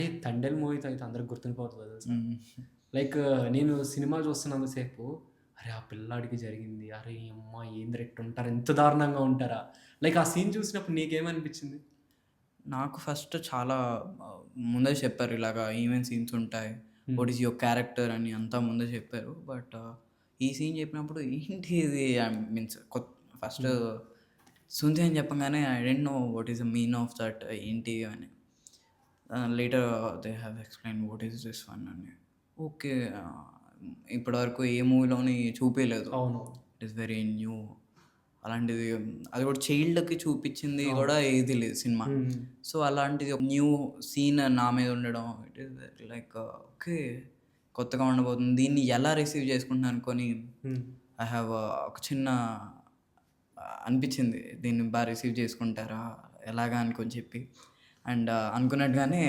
ఈ 'తండేల్' మూవీతో అయితే అందరికి గుర్తుండిపోతది తెలుసా? హ్మ్. లైక్ నేను సినిమా చూస్తున్నంత సేపు అరే! ఆ పిల్లాడికి జరిగింది. అరే! యమ్మ ఏందిరా ఇట్టుంటారు. ఇంత దారుణంగా ఉంటారా? లైక్ ఆ సీన్ చూసినప్పుడు నీకేమనిపించింది? నాకు ఫస్ట్ చాలా ముందే చెప్పారు ఇలాగా ఈవెంట్ సీన్స్ ఉంటాయి. హ్మ్. వాట్ ఈస్ యువర్ క్యారెక్టర్ అని అంతా ముందే చెప్పారు. బట్ ఈ సీన్ చెప్పినప్పుడు ఏంటి ఇది మీన్స్ ఫస్ట్ హ్మ్. 'సుంధి' అని చెప్పంగానే I don't know what is the mean of that ఏంటి అని. Later they have explained what is this one అని. ఓకే. ఇప్పటివరకు ఏ మూవీలోని చూపియలేదు. అవునవును. It is very new. అలాంటిది అది కూడా చైల్డ్‌కి చూపిచ్చింది అవును. గూడా ఏది లేదు సినిమా. హ్మ్. హ్మ్. సో, అలాంటిది ఒక న్యూ సీన్ నా మీద ఉండడం ఇట్ ఈస్ లైక్ ఓకే. కొత్తగా ఉండబోతుంది. దీన్ని ఎలా రిసీవ్ చేసుకుంటున్నా అనుకోని హ్మ్. ఐ హావ్ ఒక చిన్న అనిపిచ్చింది. దీన్ని రిసీవ్ చేసుకుంటారా? ఎలాగా అనుకోని చెప్పి. అండ్ అనుకున్నట్టుగానే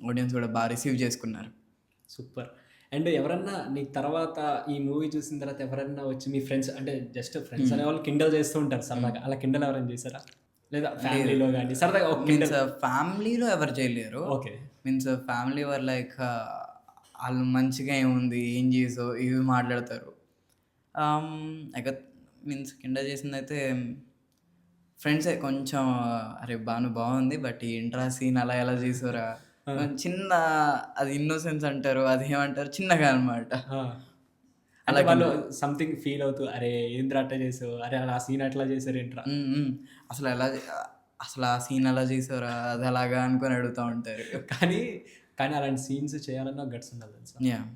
ఆడియన్స్ గూడా రిసీవ్ చేసుకున్నారు. సూపర్. అండ్ ఎవరన్నా నీకు తర్వాత ఈ మూవీ చూసిన తర్వాత ఎవరన్నా వచ్చి మీ ఫ్రెండ్స్ అంటే జస్ట్ ఫ్రెండ్స్ హ్మ్. అనేవాళ్ళు కిండల్ చేస్తూ ఉంటారు హ్మ్. సరదాగా. అలా కిండల్ ఎవరైనా చేసారా? లేదా లేదు. ఫ్యామిలీలో గాని సరదాగా ఒక మీన్స్ కిండల్ ఫ్యామిలీలో ఎవరు చేయలేరు. Okay. Means family were like ఆళ్ళు మంచిగా ఏముంది? ఏం చేసావు? ఇవి మాట్లాడతారు. ఆహ్, ఇక మీన్స్ కింద చేసిందయితే ఫ్రెండ్సే కొంచెం "అరే! బావుంది. బట్ ఏంట్రా సీన్ అలా ఎలా చేసావురా?" ఆ! చిన్న అది ఇన్నోసెన్స్ అంటారు. అదేమంటారు చిన్నగా అనమాట. ఆ! అంటే అలా కింద వాళ్ళు సంథింగ్ ఫీల్ అవుతూ అరే! ఏందిరా అట్లా చేసావు? అరే! ఆ సీన్ అట్లా చేసారేంట్రా? హ్మ్. హ్మ్. అసలెలా జే అసలు ఆ సీన్ ఎలా చేసావురా? అదెలాగా అనుకోని అడుగుతా ఉంటారు. కానీ, కానీ అలాంటి సీన్స్ చేయాలన్నా గట్స్ ఉండాలి తెలుసా? యాహ్!